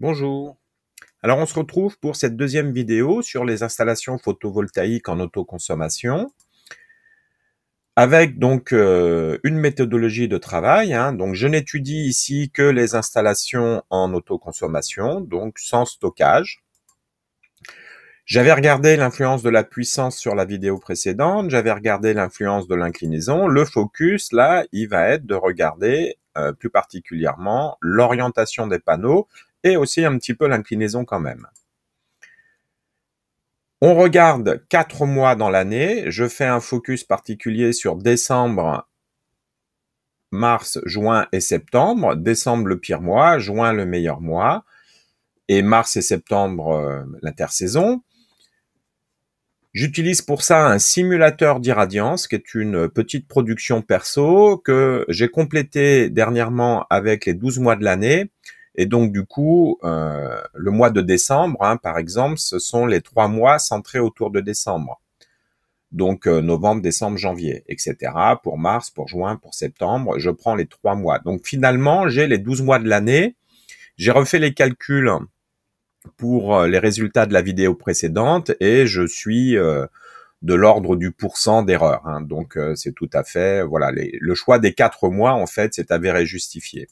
Bonjour. Alors on se retrouve pour cette deuxième vidéo sur les installations photovoltaïques en autoconsommation avec donc une méthodologie de travail. Donc je n'étudie ici que les installations en autoconsommation, donc sans stockage. J'avais regardé l'influence de la puissance sur la vidéo précédente, j'avais regardé l'influence de l'inclinaison. Le focus, là, il va être de regarder plus particulièrement l'orientation des panneaux et aussi un petit peu l'inclinaison quand même. On regarde 4 mois dans l'année. Je fais un focus particulier sur décembre, mars, juin et septembre. Décembre le pire mois, juin le meilleur mois et mars et septembre l'intersaison. J'utilise pour ça un simulateur d'irradiance qui est une petite production perso que j'ai complété dernièrement avec les 12 mois de l'année. Et donc du coup, le mois de décembre, par exemple, ce sont les 3 mois centrés autour de décembre. Donc novembre, décembre, janvier, etc. Pour mars, pour juin, pour septembre, je prends les 3 mois. Donc finalement, j'ai les 12 mois de l'année. J'ai refait les calculs pour les résultats de la vidéo précédente et je suis de l'ordre du % d'erreur. Donc c'est tout à fait, voilà, le choix des 4 mois, en fait, s'est avéré justifié.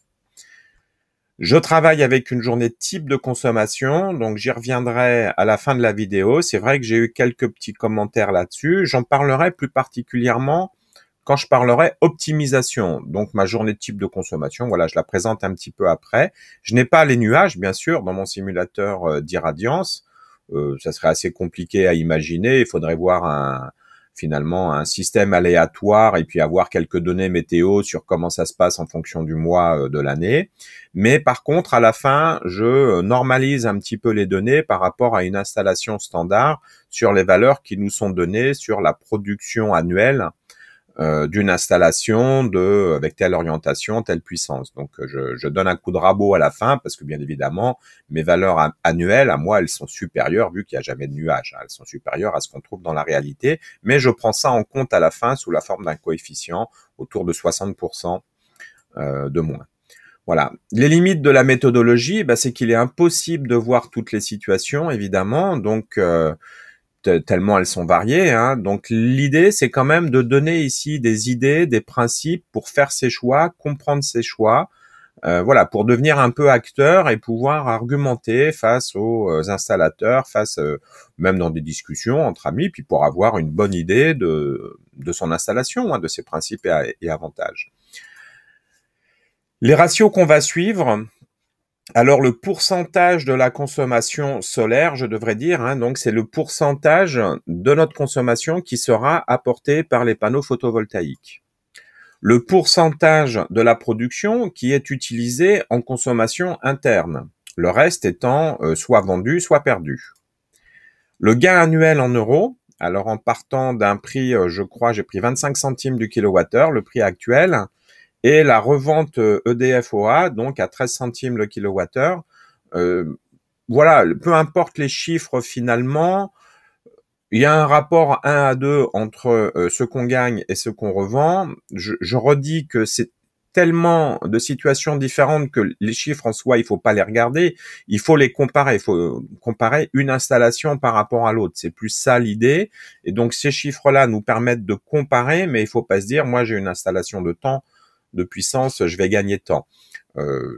Je travaille avec une journée type de consommation, donc j'y reviendrai à la fin de la vidéo. C'est vrai que j'ai eu quelques petits commentaires là-dessus. J'en parlerai plus particulièrement quand je parlerai optimisation. Donc ma journée type de consommation, voilà, je la présente un petit peu après. Je n'ai pas les nuages, bien sûr, dans mon simulateur d'irradiance. Ça serait assez compliqué à imaginer. Il faudrait voir finalement un système aléatoire et puis avoir quelques données météo sur comment ça se passe en fonction du mois de l'année. Mais par contre, à la fin, je normalise un petit peu les données par rapport à une installation standard sur les valeurs qui nous sont données sur la production annuelle d'une installation avec telle orientation, telle puissance. Donc je donne un coup de rabot à la fin parce que bien évidemment mes valeurs annuelles à moi elles sont supérieures vu qu'il n'y a jamais de nuages. Elles sont supérieures à ce qu'on trouve dans la réalité, mais je prends ça en compte à la fin sous la forme d'un coefficient autour de 60% de moins. Voilà. Les limites de la méthodologie, c'est qu'il est impossible de voir toutes les situations, évidemment. Donc tellement elles sont variées. Donc l'idée, c'est quand même de donner ici des idées, des principes pour faire ses choix, comprendre ses choix, voilà, pour devenir un peu acteur et pouvoir argumenter face aux installateurs, face même dans des discussions entre amis, puis pour avoir une bonne idée de son installation, de ses principes et avantages. Les ratios qu'on va suivre. Alors le pourcentage de la consommation solaire, je devrais dire, donc c'est le pourcentage de notre consommation qui sera apporté par les panneaux photovoltaïques. Le pourcentage de la production qui est utilisé en consommation interne, le reste étant soit vendu, soit perdu. Le gain annuel en euros, alors en partant d'un prix, je crois, j'ai pris 25 centimes du kilowattheure, le prix actuel, et la revente EDF-OA, donc à 13 centimes le kilowattheure. Voilà, peu importe les chiffres finalement, il y a un rapport 1 à 2 entre ce qu'on gagne et ce qu'on revend. Je redis que c'est tellement de situations différentes que les chiffres en soi, il faut pas les regarder, il faut les comparer, il faut comparer une installation par rapport à l'autre. C'est plus ça l'idée. Et donc ces chiffres-là nous permettent de comparer, mais il faut pas se dire, moi j'ai une installation de temps, de puissance, je vais gagner tant.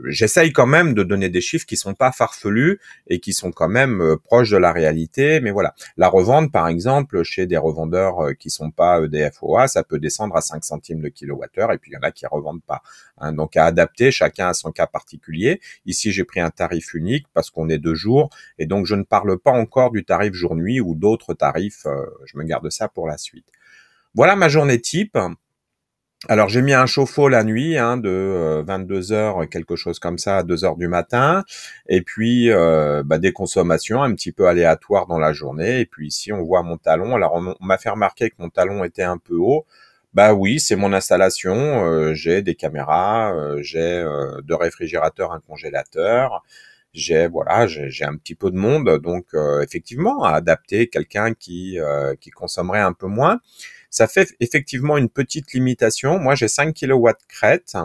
J'essaye quand même de donner des chiffres qui sont pas farfelus et qui sont quand même proches de la réalité, mais voilà. La revente, par exemple, chez des revendeurs qui sont pas EDF-OA, ça peut descendre à 5 centimes le kilowattheure, et puis il y en a qui revendent pas. Donc à adapter, chacun à son cas particulier. Ici, j'ai pris un tarif unique parce qu'on est 2 jours, et donc je ne parle pas encore du tarif jour-nuit ou d'autres tarifs, je me garde ça pour la suite. Voilà ma journée type. Alors j'ai mis un chauffe-eau la nuit de 22h, quelque chose comme ça, à 2h du matin, et puis des consommations un petit peu aléatoires dans la journée, et puis ici on voit mon talon. Alors on m'a fait remarquer que mon talon était un peu haut. Oui, c'est mon installation, j'ai des caméras, j'ai 2 réfrigérateurs, un congélateur, j'ai un petit peu de monde, donc effectivement à adapter quelqu'un qui consommerait un peu moins. Ça fait effectivement une petite limitation. Moi, j'ai 5 kW crête.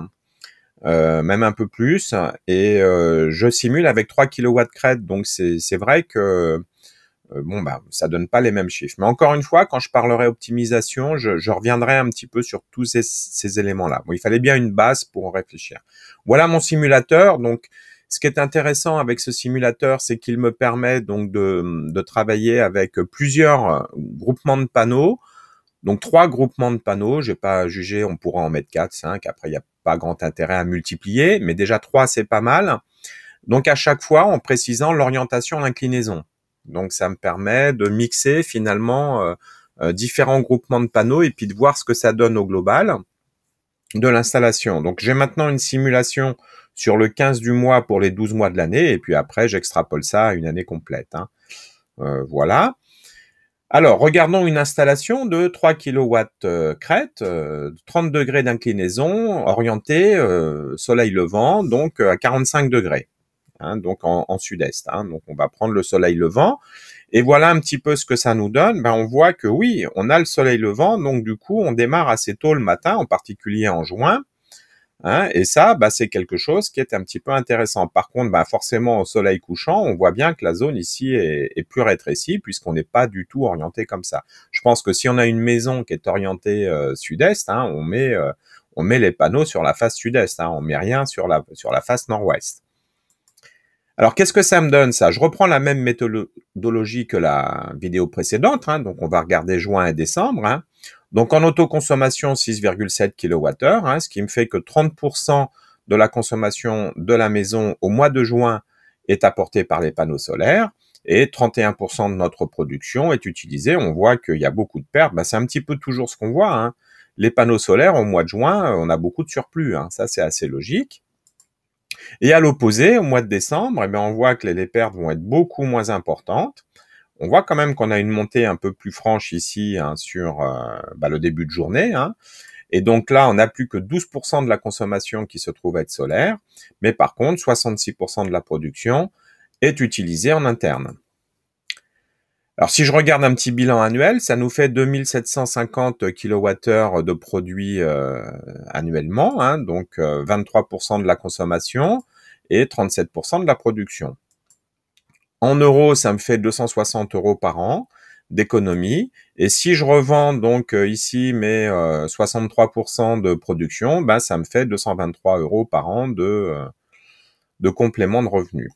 même un peu plus, et je simule avec 3 kilowatts crête, donc c'est vrai que bon, bah, ça donne pas les mêmes chiffres. Mais encore une fois, quand je parlerai optimisation, je reviendrai un petit peu sur tous ces éléments-là. Bon, il fallait bien une base pour en réfléchir. Voilà mon simulateur. Donc, ce qui est intéressant avec ce simulateur, c'est qu'il me permet donc de travailler avec plusieurs groupements de panneaux. Donc, 3 groupements de panneaux. J'ai pas jugé, on pourra en mettre 4, 5. Après, il n'y a pas grand intérêt à multiplier, mais déjà 3, c'est pas mal. Donc, à chaque fois, en précisant l'orientation, l'inclinaison. Donc, ça me permet de mixer finalement différents groupements de panneaux et puis de voir ce que ça donne au global de l'installation. Donc, j'ai maintenant une simulation sur le 15 du mois pour les 12 mois de l'année et puis après, j'extrapole ça à une année complète. Voilà. Alors, regardons une installation de 3 kW crête, 30 degrés d'inclinaison, orientée soleil levant, donc à 45 degrés. Donc en sud-est. Donc on va prendre le soleil levant. Et voilà un petit peu ce que ça nous donne. Ben, on voit que oui, on a le soleil levant, donc du coup, on démarre assez tôt le matin, en particulier en juin. Et ça, bah, c'est quelque chose qui est un petit peu intéressant. Par contre, bah, forcément, au soleil couchant, on voit bien que la zone ici est plus rétrécie puisqu'on n'est pas du tout orienté comme ça. Je pense que si on a une maison qui est orientée sud-est, on met les panneaux sur la face sud-est. On met rien sur la face nord-ouest. Alors, qu'est-ce que ça me donne, ça? Je reprends la même méthodologie que la vidéo précédente. Donc, on va regarder juin et décembre. Donc, en autoconsommation, 6,7 kWh, ce qui me fait que 30% de la consommation de la maison au mois de juin est apportée par les panneaux solaires et 31% de notre production est utilisée. On voit qu'il y a beaucoup de pertes. C'est un petit peu toujours ce qu'on voit. Les panneaux solaires, au mois de juin, on a beaucoup de surplus. Ça, c'est assez logique. Et à l'opposé, au mois de décembre, on voit que les pertes vont être beaucoup moins importantes. On voit quand même qu'on a une montée un peu plus franche ici sur le début de journée. Et donc là, on n'a plus que 12% de la consommation qui se trouve être solaire. Mais par contre, 66% de la production est utilisée en interne. Alors, si je regarde un petit bilan annuel, ça nous fait 2750 kWh de produits annuellement, donc 23% de la consommation et 37% de la production. En euros, ça me fait 260 € par an d'économie. Et si je revends donc ici mes 63% de production, ça me fait 223 € par an de complément de revenus.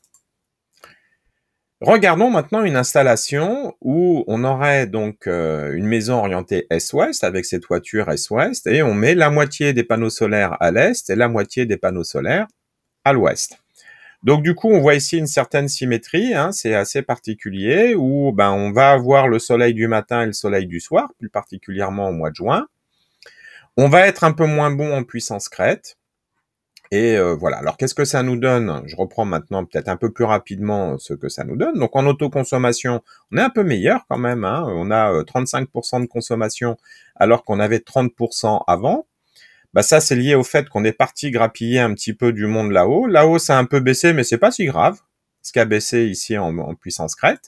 Regardons maintenant une installation où on aurait donc une maison orientée est-ouest avec ses toitures est-ouest et on met la moitié des panneaux solaires à l'est et la moitié des panneaux solaires à l'ouest. Donc du coup, on voit ici une certaine symétrie, c'est assez particulier où on va avoir le soleil du matin et le soleil du soir, plus particulièrement au mois de juin. On va être un peu moins bon en puissance crête. Et voilà. Alors, qu'est-ce que ça nous donne? Je reprends maintenant peut-être un peu plus rapidement ce que ça nous donne. Donc, en autoconsommation, on est un peu meilleur quand même. On a 35% de consommation alors qu'on avait 30% avant. Ça, c'est lié au fait qu'on est parti grappiller un petit peu du monde là-haut. Là-haut, ça a un peu baissé, mais c'est pas si grave. Ce qui a baissé ici en puissance crête.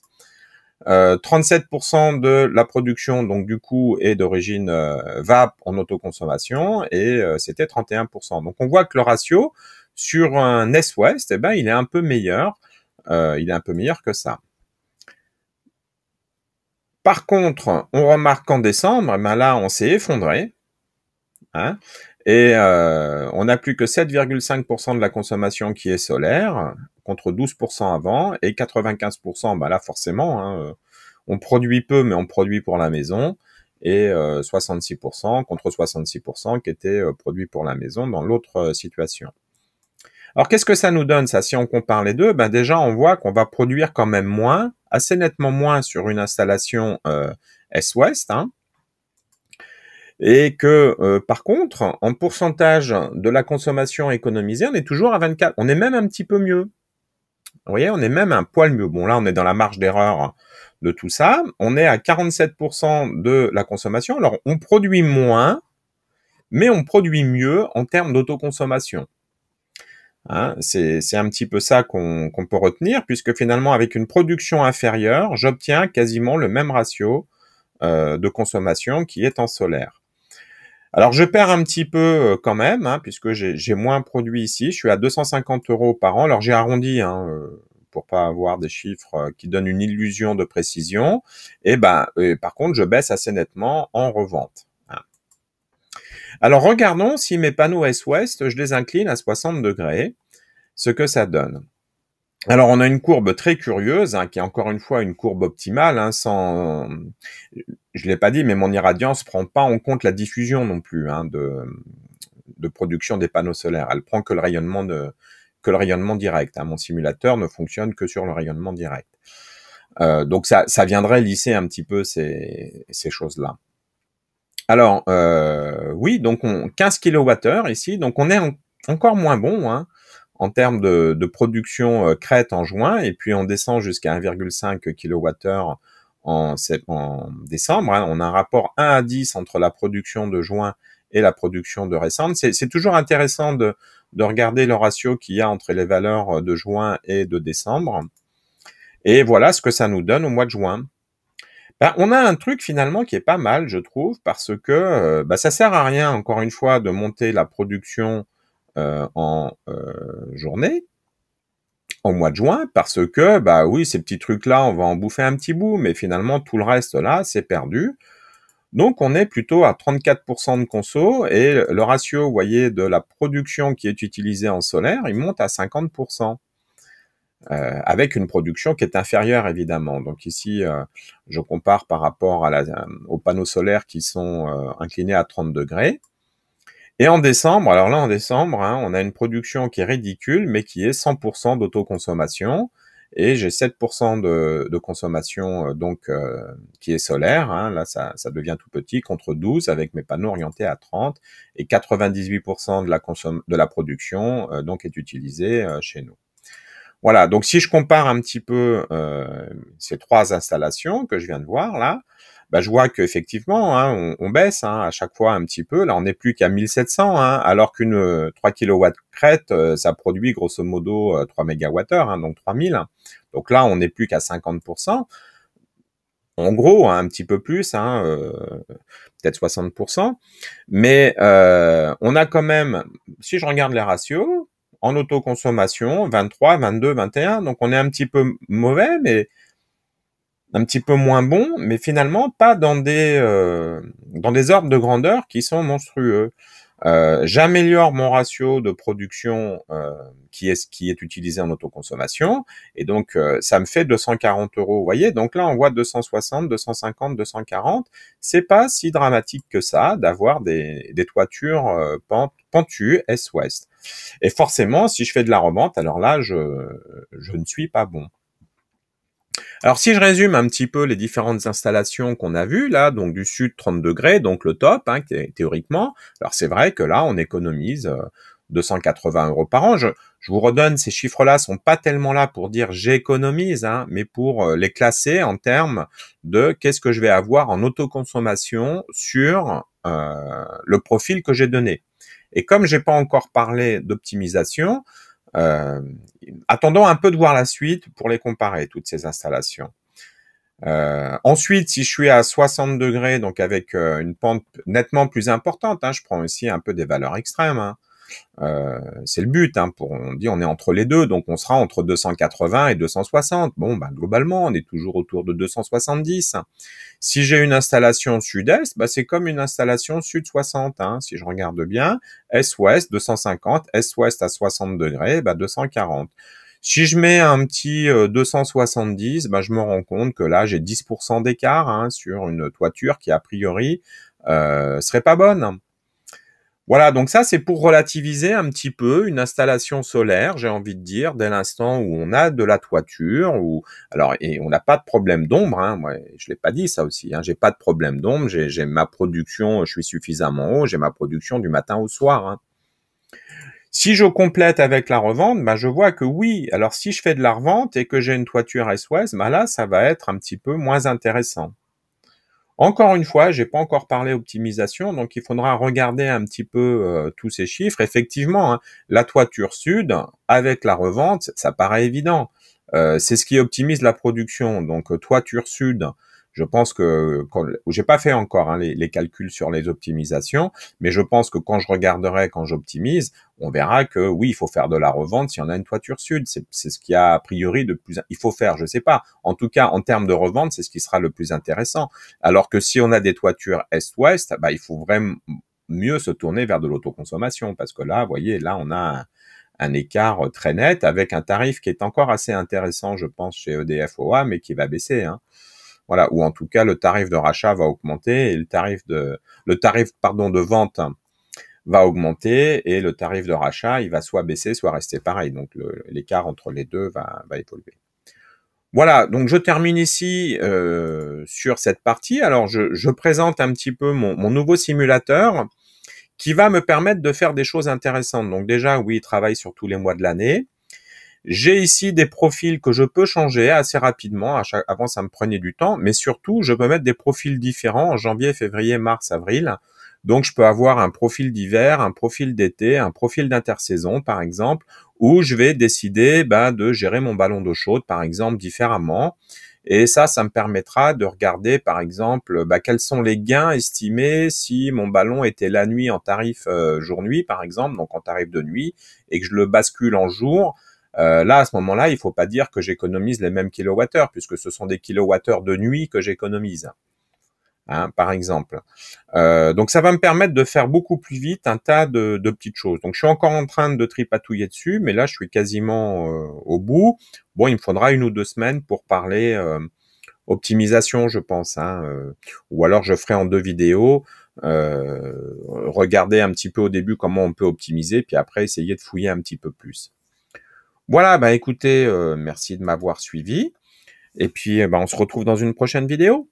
37% de la production, donc du coup, est d'origine VAP en autoconsommation et c'était 31%. Donc on voit que le ratio sur un est-ouest, il est un peu meilleur. Il est un peu meilleur que ça. Par contre, on remarque qu'en décembre, là, on s'est effondré. Et on n'a plus que 7,5% de la consommation qui est solaire, contre 12% avant, et 95%, là forcément, on produit peu, mais on produit pour la maison, et 66% contre 66% qui étaient produits pour la maison dans l'autre situation. Alors qu'est-ce que ça nous donne ça? Si on compare les deux, déjà on voit qu'on va produire quand même moins, assez nettement moins sur une installation est-ouest, et que par contre, en pourcentage de la consommation économisée, on est toujours à 24. On est même un petit peu mieux. Vous voyez, on est même un poil mieux. Bon, là, on est dans la marge d'erreur de tout ça. On est à 47% de la consommation. Alors, on produit moins, mais on produit mieux en termes d'autoconsommation. C'est un petit peu ça qu'on peut retenir, puisque finalement, avec une production inférieure, j'obtiens quasiment le même ratio de consommation qui est en solaire. Alors je perds un petit peu quand même, hein, puisque j'ai moins produit ici. Je suis à 250 € par an. Alors j'ai arrondi, hein, pour pas avoir des chiffres qui donnent une illusion de précision. Par contre, je baisse assez nettement en revente. Hein. Alors regardons si mes panneaux Est-Ouest, je les incline à 60 degrés, ce que ça donne. Alors on a une courbe très curieuse, hein, qui est encore une fois une courbe optimale, hein, sans, je l'ai pas dit, mais mon irradiance prend pas en compte la diffusion non plus, hein, de production des panneaux solaires. Elle prend que le rayonnement direct. Hein. Mon simulateur ne fonctionne que sur le rayonnement direct. Donc ça viendrait lisser un petit peu ces choses-là. Alors oui, donc 15 kWh ici, donc on est encore moins bon, hein, en termes de production crête en juin, et puis on descend jusqu'à 1,5 kWh en décembre. Hein. On a un rapport 1 à 10 entre la production de juin et la production de récente. C'est toujours intéressant de regarder le ratio qu'il y a entre les valeurs de juin et de décembre. Et voilà ce que ça nous donne au mois de juin. On a un truc finalement qui est pas mal, je trouve, parce que ça sert à rien, encore une fois, de monter la production en journée au mois de juin, parce que, oui, ces petits trucs-là, on va en bouffer un petit bout, mais finalement, tout le reste, là, c'est perdu. Donc, on est plutôt à 34% de conso, et le ratio, vous voyez, de la production qui est utilisée en solaire, il monte à 50%. Avec une production qui est inférieure, évidemment. Donc ici, je compare par rapport aux panneaux solaires qui sont inclinés à 30 degrés. Et en décembre, alors là, en décembre, hein, on a une production qui est ridicule, mais qui est 100% d'autoconsommation. Et j'ai 7% de consommation qui est solaire. Hein. Là, ça devient tout petit, contre 12 avec mes panneaux orientés à 30. Et 98% de la production donc est utilisée chez nous. Voilà, donc si je compare un petit peu ces trois installations que je viens de voir là, je vois qu'effectivement, hein, on baisse hein, à chaque fois un petit peu. Là, on n'est plus qu'à 1700, hein, alors qu'une 3 kW crête, ça produit grosso modo 3 MWh, hein, donc 3000. Donc là, on n'est plus qu'à 50%. En gros, hein, un petit peu plus, hein, peut-être 60%. Mais on a quand même, si je regarde les ratios, en autoconsommation, 23, 22, 21. Donc on est un petit peu mauvais, mais un petit peu moins bon, mais finalement pas dans des ordres de grandeur qui sont monstrueux. J'améliore mon ratio de production qui est utilisé en autoconsommation, et donc ça me fait 240 €. Vous voyez, donc là on voit 260, 250, 240. C'est pas si dramatique que ça d'avoir des toitures pentues est-ouest. Et forcément, si je fais de la revente, alors là je ne suis pas bon. Alors si je résume un petit peu les différentes installations qu'on a vues là, donc du sud 30 degrés, donc le top, hein, théoriquement. Alors c'est vrai que là on économise 280 € par an. Je vous redonne, ces chiffres-là sont pas tellement là pour dire j'économise, hein, mais pour les classer en termes de qu'est-ce que je vais avoir en autoconsommation sur le profil que j'ai donné. Et comme j'ai pas encore parlé d'optimisation, attendons un peu de voir la suite pour les comparer, toutes ces installations. Ensuite, si je suis à 60 degrés, donc avec une pente nettement plus importante, hein, je prends aussi un peu des valeurs extrêmes. Hein. C'est le but. Hein, on dit on est entre les deux, donc on sera entre 280 et 260. Bon, globalement, on est toujours autour de 270. Si j'ai une installation sud-est, c'est comme une installation sud-60. Hein, si je regarde bien, est-ouest 250, est-ouest à 60 degrés, 240. Si je mets un petit 270, je me rends compte que là j'ai 10% d'écart hein, sur une toiture qui a priori serait pas bonne. Voilà, donc ça c'est pour relativiser un petit peu une installation solaire, j'ai envie de dire, dès l'instant où on a de la toiture, et on n'a pas de problème d'ombre, hein, moi je l'ai pas dit ça aussi, hein, j'ai pas de problème d'ombre, j'ai ma production, je suis suffisamment haut, j'ai ma production du matin au soir. Hein. Si je complète avec la revente, je vois que oui, alors si je fais de la revente et que j'ai une toiture S-Ouest, là ça va être un petit peu moins intéressant. Encore une fois, j'ai pas encore parlé optimisation, donc il faudra regarder un petit peu tous ces chiffres. Effectivement, hein, la toiture sud, avec la revente, ça paraît évident. C'est ce qui optimise la production. Donc toiture sud, Je pense que j'ai pas fait encore hein, les calculs sur les optimisations, mais je pense que quand je regarderai, quand j'optimise, on verra que oui, il faut faire de la revente si on a une toiture sud. C'est ce qu'il y a a priori de plus. Il faut faire, je sais pas. En tout cas, en termes de revente, c'est ce qui sera le plus intéressant. Alors que si on a des toitures est-ouest, bah il faut vraiment mieux se tourner vers de l'autoconsommation parce que là, vous voyez, là on a un écart très net avec un tarif qui est encore assez intéressant, je pense, chez EDF OA, mais qui va baisser. Hein. Voilà, ou en tout cas le tarif de rachat va augmenter et le tarif de vente va augmenter et le tarif de rachat il va soit baisser soit rester pareil. Donc l'écart entre les deux va évoluer. Voilà, donc je termine ici sur cette partie. Alors je présente un petit peu mon nouveau simulateur qui va me permettre de faire des choses intéressantes. Donc déjà, oui, il travaille sur tous les mois de l'année. J'ai ici des profils que je peux changer assez rapidement. Avant, ça me prenait du temps, mais surtout, je peux mettre des profils différents en janvier, février, mars, avril. Donc, je peux avoir un profil d'hiver, un profil d'été, un profil d'intersaison, par exemple, où je vais décider de gérer mon ballon d'eau chaude, par exemple, différemment. Et ça me permettra de regarder, par exemple, quels sont les gains estimés si mon ballon était la nuit en tarif jour-nuit, par exemple, donc en tarif de nuit, et que je le bascule en jour. Là, à ce moment-là, il faut pas dire que j'économise les mêmes kilowattheures, puisque ce sont des kilowattheures de nuit que j'économise, hein, par exemple. Donc, ça va me permettre de faire beaucoup plus vite un tas de petites choses. Donc, je suis encore en train de tripatouiller dessus, mais là, je suis quasiment au bout. Bon, il me faudra 1 ou 2 semaines pour parler optimisation, je pense, hein, ou alors je ferai en 2 vidéos. Regarder un petit peu au début comment on peut optimiser, puis après essayer de fouiller un petit peu plus. Voilà, écoutez, merci de m'avoir suivi. Et puis, on se retrouve dans une prochaine vidéo.